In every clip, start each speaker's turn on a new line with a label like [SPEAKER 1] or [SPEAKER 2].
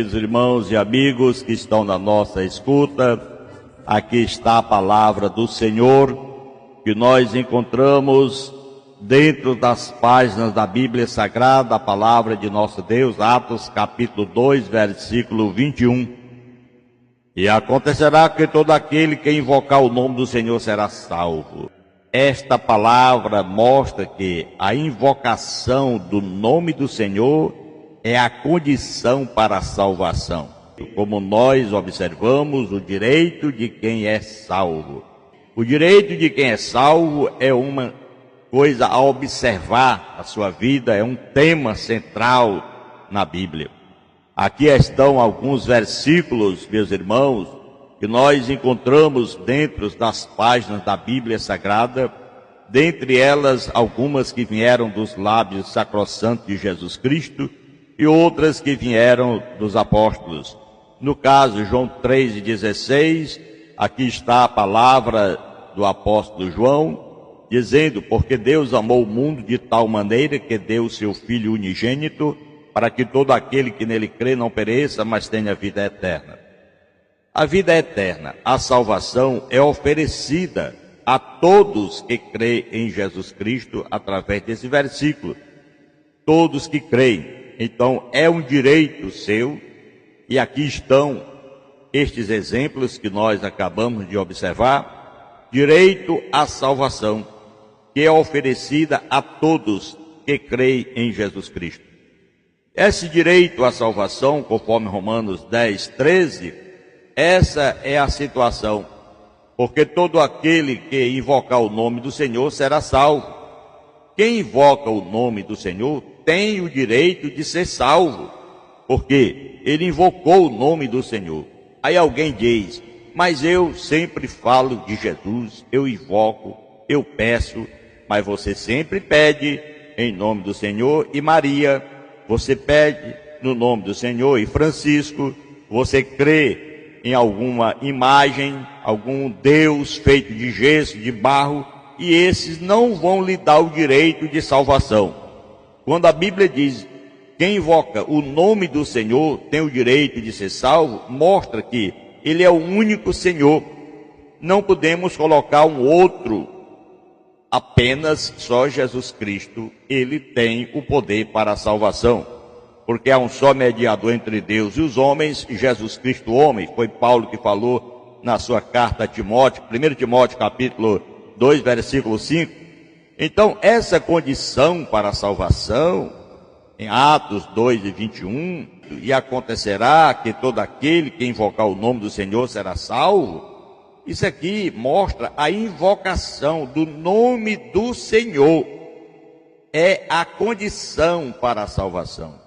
[SPEAKER 1] queridos irmãos e amigos que estão na nossa escuta, aqui está a palavra do Senhor, que nós encontramos dentro das páginas da Bíblia Sagrada, a palavra de nosso Deus, Atos capítulo 2, versículo 21. E acontecerá que todo aquele que invocar o nome do Senhor será salvo. Esta palavra mostra que a invocação do nome do Senhor é a condição para a salvação. Como nós observamos, o direito de quem é salvo. O direito de quem é salvo é uma coisa a observar na sua vida, é um tema central na Bíblia. Aqui estão alguns versículos, meus irmãos, que nós encontramos dentro das páginas da Bíblia Sagrada, dentre elas algumas que vieram dos lábios sacrossantos de Jesus Cristo e outras que vieram dos apóstolos. No caso, João 3,16, aqui está a palavra do apóstolo João, dizendo: porque Deus amou o mundo de tal maneira que deu o seu Filho unigênito, para que todo aquele que nele crê não pereça, mas tenha vida eterna. A vida eterna, a salvação, é oferecida a todos que creem em Jesus Cristo através desse versículo. Todos que creem. Então, é um direito seu, e aqui estão estes exemplos que nós acabamos de observar. Direito à salvação, que é oferecida a todos que creem em Jesus Cristo. Esse direito à salvação, conforme Romanos 10, 13, essa é a situação, porque todo aquele que invocar o nome do Senhor será salvo. Quem invoca o nome do Senhor tem o direito de ser salvo, porque ele invocou o nome do Senhor. Aí alguém diz: mas eu sempre falo de Jesus, eu invoco, eu peço, mas você sempre pede em nome do Senhor e Maria, você pede no nome do Senhor e Francisco, você crê em alguma imagem, algum Deus feito de gesso, de barro, e esses não vão lhe dar o direito de salvação. Quando a Bíblia diz: quem invoca o nome do Senhor tem o direito de ser salvo, mostra que Ele é o único Senhor. Não podemos colocar um outro, apenas só Jesus Cristo. Ele tem o poder para a salvação, porque há um só mediador entre Deus e os homens, Jesus Cristo homem. Foi Paulo que falou na sua carta a Timóteo, 1 Timóteo capítulo 2, versículo 5. Então, essa condição para a salvação, em Atos 2 e 21, e acontecerá que todo aquele que invocar o nome do Senhor será salvo. Isso aqui mostra a invocação do nome do Senhor. É a condição para a salvação.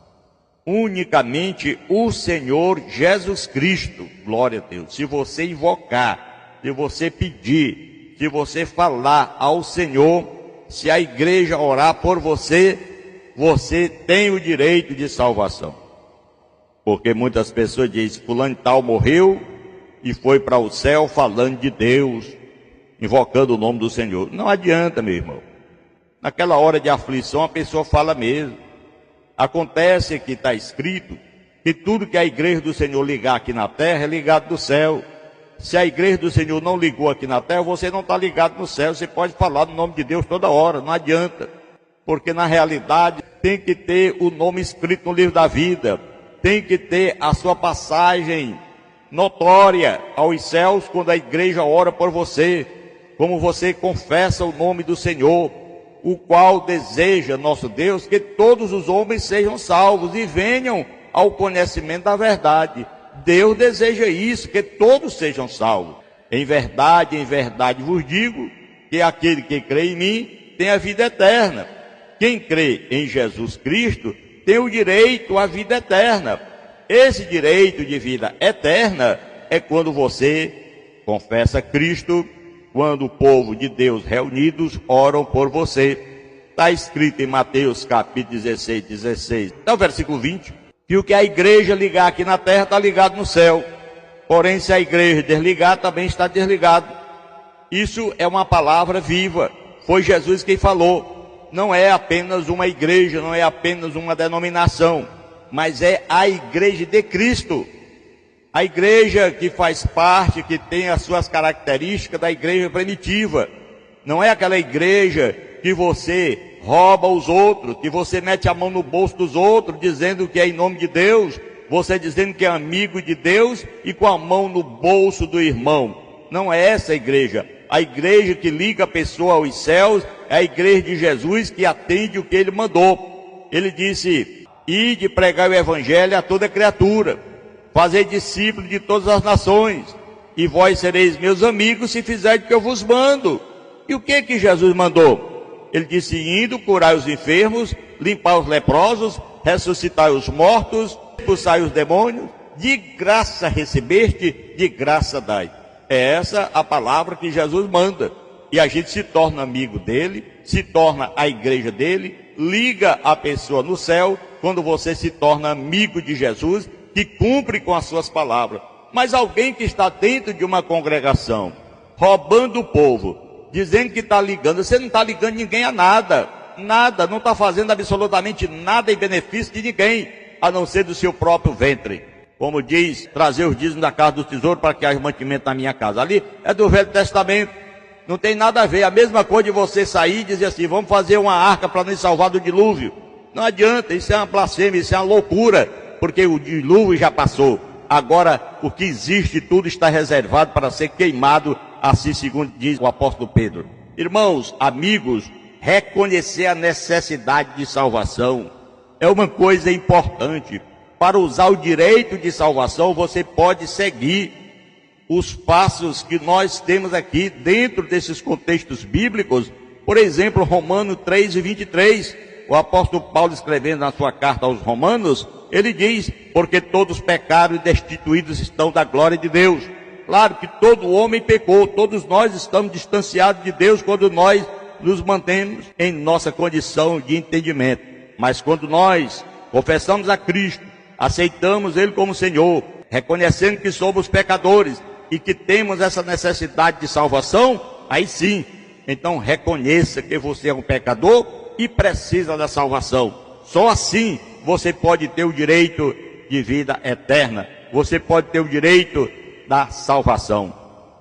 [SPEAKER 1] Unicamente o Senhor Jesus Cristo, glória a Deus. Se você invocar, se você pedir, se você falar ao Senhor, se a igreja orar por você, você tem o direito de salvação. Porque muitas pessoas dizem: fulano tal morreu e foi para o céu falando de Deus, invocando o nome do Senhor. Não adianta, meu irmão. Naquela hora de aflição a pessoa fala mesmo. Acontece que está escrito que tudo que a igreja do Senhor ligar aqui na terra é ligado do céu. Se a igreja do Senhor não ligou aqui na terra, você não está ligado no céu. Você pode falar no nome de Deus toda hora, não adianta. Porque na realidade tem que ter o nome escrito no livro da vida. Tem que ter a sua passagem notória aos céus quando a igreja ora por você. Como você confessa o nome do Senhor, o qual deseja, nosso Deus, que todos os homens sejam salvos e venham ao conhecimento da verdade. Deus deseja isso, que todos sejam salvos. Em verdade vos digo, que aquele que crê em mim tem a vida eterna. Quem crê em Jesus Cristo tem o direito à vida eterna. Esse direito de vida eterna é quando você confessa Cristo, quando o povo de Deus reunidos oram por você. Está escrito em Mateus capítulo 16, até o versículo 20, que o que a igreja ligar aqui na terra está ligado no céu. Porém, se a igreja desligar, também está desligado. Isso é uma palavra viva. Foi Jesus quem falou. Não é apenas uma igreja, não é apenas uma denominação. mas é a igreja de Cristo. A igreja que faz parte, que tem as suas características da igreja primitiva. Não é aquela igreja que você rouba os outros, que você mete a mão no bolso dos outros, dizendo que é em nome de Deus, você dizendo que é amigo de Deus e com a mão no bolso do irmão. Não é essa a igreja. A igreja que liga a pessoa aos céus é a igreja de Jesus, que atende o que ele mandou. Ele disse: ide pregar o evangelho a toda criatura, fazei discípulos de todas as nações, e vós sereis meus amigos se fizerdes o que eu vos mando. E o que Jesus mandou? Ele disse: indo, curai os enfermos, limpar os leprosos, ressuscitar os mortos, expulsai os demônios, de graça recebeste, de graça dai. É essa a palavra que Jesus manda. E a gente se torna amigo dele, se torna a igreja dele, liga a pessoa no céu, quando você se torna amigo de Jesus, que cumpre com as suas palavras. Mas alguém que está dentro de uma congregação, roubando o povo, dizendo que está ligando, você não está ligando ninguém a nada, não está fazendo absolutamente nada em benefício de ninguém, a não ser do seu próprio ventre. Como diz, trazer os dízimos da casa do tesouro para que haja mantimento na minha casa. Ali é do Velho Testamento, não tem nada a ver. A mesma coisa de você sair e dizer assim: vamos fazer uma arca para nos salvar do dilúvio. Não adianta, isso é uma blasfêmia, isso é uma loucura, porque o dilúvio já passou. Agora, o que existe, tudo está reservado para ser queimado, assim segundo diz o apóstolo Pedro. Irmãos, amigos, reconhecer a necessidade de salvação é uma coisa importante. Para usar o direito de salvação, você pode seguir os passos que nós temos aqui dentro desses contextos bíblicos. Por exemplo, Romanos 3:23, o apóstolo Paulo, escrevendo na sua carta aos Romanos, ele diz: porque todos pecaram e destituídos estão da glória de Deus. Claro que todo homem pecou, todos nós estamos distanciados de Deus quando nós nos mantemos em nossa condição de entendimento. Mas quando nós confessamos a Cristo, aceitamos Ele como Senhor, reconhecendo que somos pecadores e que temos essa necessidade de salvação, aí sim, então reconheça que você é um pecador e precisa da salvação. Só assim você pode ter o direito de vida eterna, você pode ter o direito da salvação.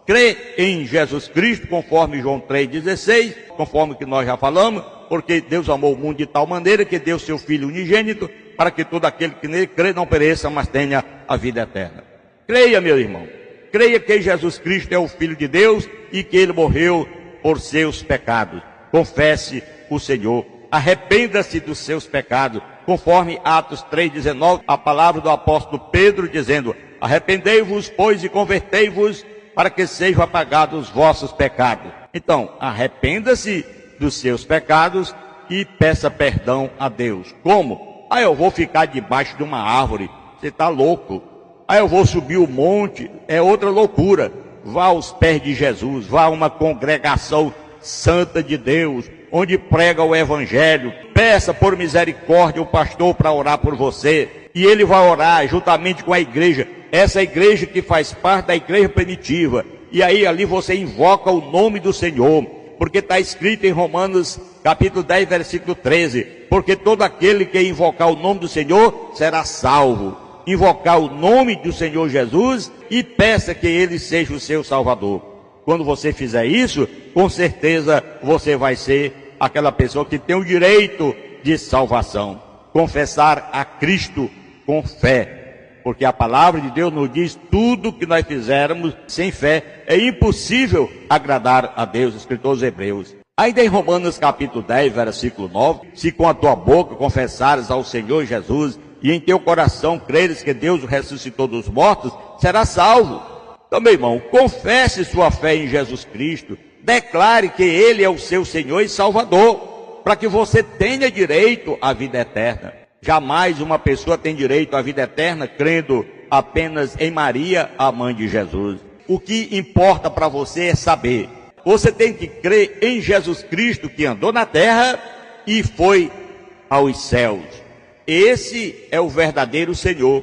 [SPEAKER 1] Crê em Jesus Cristo, conforme João 3,16, conforme que nós já falamos, porque Deus amou o mundo de tal maneira que deu seu Filho unigênito, para que todo aquele que nele crê não pereça, mas tenha a vida eterna. Creia, meu irmão, creia que Jesus Cristo é o Filho de Deus e que Ele morreu por seus pecados. Confesse o Senhor, arrependa-se dos seus pecados, conforme Atos 3,19, a palavra do apóstolo Pedro dizendo: arrependei-vos, pois, e convertei-vos, para que sejam apagados os vossos pecados. Então, arrependa-se dos seus pecados e peça perdão a Deus. Como? Eu vou ficar debaixo de uma árvore, você está louco. Eu vou subir o monte, é outra loucura. Vá aos pés de Jesus, vá a uma congregação santa de Deus, onde prega o evangelho. Peça por misericórdia o pastor para orar por você, e ele vai orar juntamente com a igreja, essa igreja que faz parte da igreja primitiva. E aí ali você invoca o nome do Senhor, porque está escrito em Romanos capítulo 10, versículo 13, porque todo aquele que invocar o nome do Senhor será salvo. Invocar o nome do Senhor Jesus e peça que Ele seja o seu Salvador. Quando você fizer isso, com certeza você vai ser aquela pessoa que tem o direito de salvação. Confessar a Cristo com fé, porque a palavra de Deus nos diz: tudo que nós fizermos sem fé é impossível agradar a Deus, escritor aos Hebreus. Ainda em Romanos capítulo 10, versículo 9, se com a tua boca confessares ao Senhor Jesus e em teu coração creres que Deus o ressuscitou dos mortos, serás salvo. Então, meu irmão, confesse sua fé em Jesus Cristo, declare que Ele é o seu Senhor e Salvador, para que você tenha direito à vida eterna. Jamais uma pessoa tem direito à vida eterna crendo apenas em Maria, a mãe de Jesus. O que importa para você é saber: você tem que crer em Jesus Cristo, que andou na terra e foi aos céus. Esse é o verdadeiro Senhor.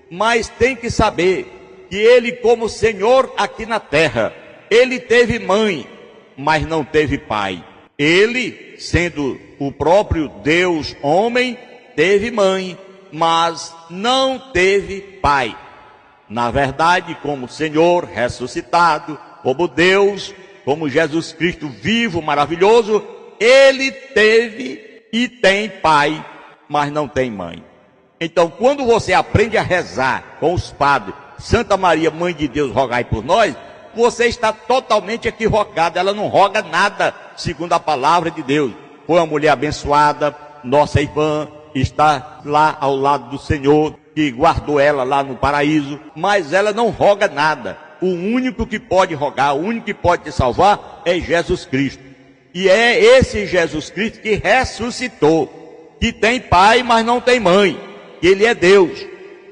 [SPEAKER 1] Mas tem que saber que Ele, como Senhor aqui na terra, Ele teve mãe, mas não teve pai. Ele, sendo o próprio Deus homem, teve mãe, mas não teve pai. Na verdade, como Senhor ressuscitado, como Deus, como Jesus Cristo vivo, maravilhoso, ele teve e tem pai, mas não tem mãe. Então, quando você aprende a rezar com os padres, Santa Maria, Mãe de Deus, rogai por nós, você está totalmente equivocado. Ela não roga nada, segundo a palavra de Deus. Foi uma mulher abençoada, nossa irmã, está lá ao lado do Senhor, que guardou ela lá no paraíso, mas ela não roga nada. O único que pode rogar, o único que pode te salvar é Jesus Cristo. E é esse Jesus Cristo que ressuscitou, que tem pai, mas não tem mãe, que ele é Deus.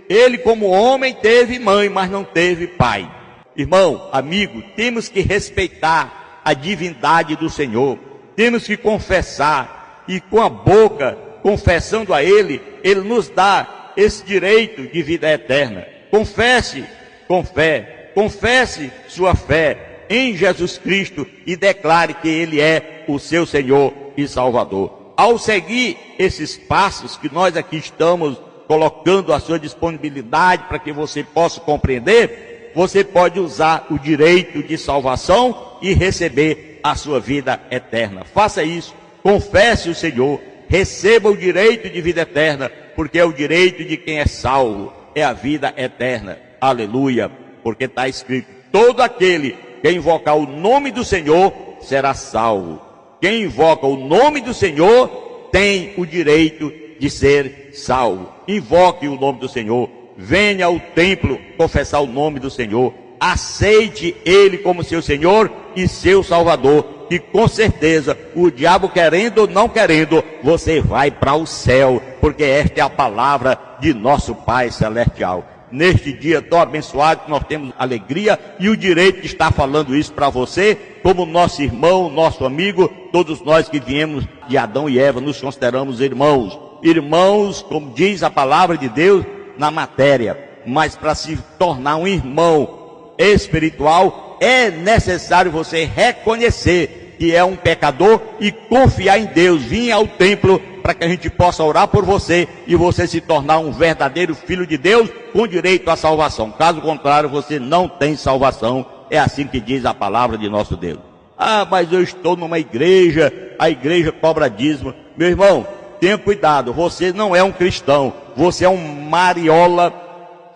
[SPEAKER 1] Ele, como homem, teve mãe, mas não teve pai. Irmão, amigo, temos que respeitar a divindade do Senhor. Temos que confessar, e com a boca, confessando a Ele, Ele nos dá esse direito de vida eterna. Confesse com fé, confesse sua fé em Jesus Cristo e declare que Ele é o seu Senhor e Salvador. Ao seguir esses passos que nós aqui estamos colocando à sua disponibilidade para que você possa compreender, você pode usar o direito de salvação e receber a sua vida eterna. Faça isso, confesse o Senhor, receba o direito de vida eterna, porque é o direito de quem é salvo, é a vida eterna. Aleluia, porque está escrito, todo aquele que invocar o nome do Senhor será salvo. Quem invoca o nome do Senhor tem o direito de ser salvo. Invoque o nome do Senhor, venha ao templo confessar o nome do Senhor, aceite Ele como seu Senhor e seu Salvador, que com certeza, o diabo querendo ou não querendo, você vai para o céu, porque esta é a palavra de nosso Pai Celestial. Neste dia tão abençoado, nós temos alegria e o direito de estar falando isso para você, como nosso irmão, nosso amigo, todos nós que viemos de Adão e Eva, nos consideramos irmãos. Irmãos, como diz a palavra de Deus, na matéria, mas para se tornar um irmão espiritual, é necessário você reconhecer que é um pecador e confiar em Deus, vir ao templo para que a gente possa orar por você e você se tornar um verdadeiro filho de Deus com direito à salvação. Caso contrário, você não tem salvação. É assim que diz a palavra de nosso Deus. Ah, mas eu estou numa igreja, a igreja cobra dízimo. Meu irmão, tenha cuidado, você não é um cristão, você é um mariola,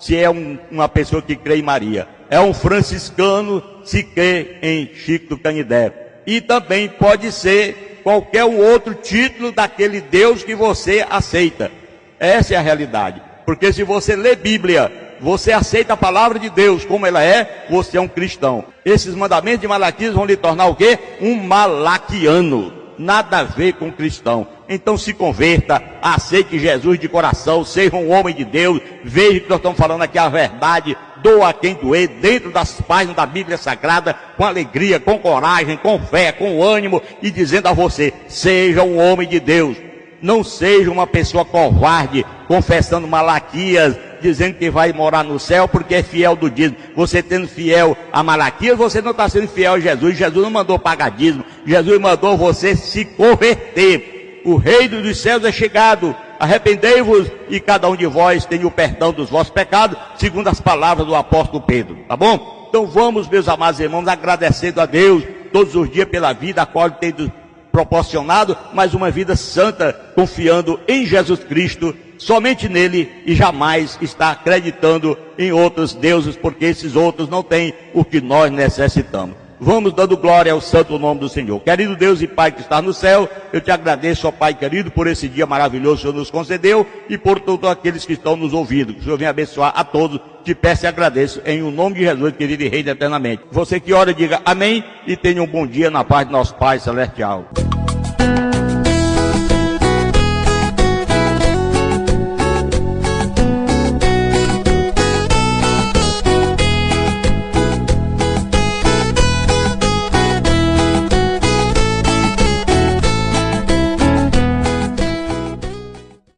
[SPEAKER 1] se é uma pessoa que crê em Maria. É um franciscano, se crê em Chico do Canidé. E também pode ser qualquer outro título daquele Deus que você aceita. Essa é a realidade. Porque se você lê Bíblia, você aceita a palavra de Deus como ela é, você é um cristão. Esses mandamentos de Malaquias vão lhe tornar o quê? Um malaquiano. Nada a ver com cristão. Então se converta, aceite Jesus de coração, seja um homem de Deus, veja que nós estamos falando aqui a verdade, doa a quem doer, dentro das páginas da Bíblia Sagrada, com alegria, com coragem, com fé, com ânimo, e dizendo a você, seja um homem de Deus, não seja uma pessoa covarde, confessando Malaquias, dizendo que vai morar no céu porque é fiel do dízimo. Você tendo fiel a Malaquias, você não está sendo fiel a Jesus. Jesus não mandou pagar dízimo, Jesus mandou você se converter. O reino dos céus é chegado, arrependei-vos e cada um de vós tenha o perdão dos vossos pecados, segundo as palavras do apóstolo Pedro, tá bom? Então vamos, meus amados irmãos, agradecendo a Deus todos os dias pela vida a qual Ele tem proporcionado, mas uma vida santa, confiando em Jesus Cristo, somente nele, e jamais está acreditando em outros deuses, porque esses outros não têm o que nós necessitamos. Vamos dando glória ao santo nome do Senhor. Querido Deus e Pai que está no céu, eu te agradeço, ó Pai querido, por esse dia maravilhoso que o Senhor nos concedeu e por todos aqueles que estão nos ouvindo. Que o Senhor venha abençoar a todos. Te peço e agradeço em o nome de Jesus, querido e reina eternamente. Você que ora, diga amém e tenha um bom dia na paz do nosso Pai Celestial.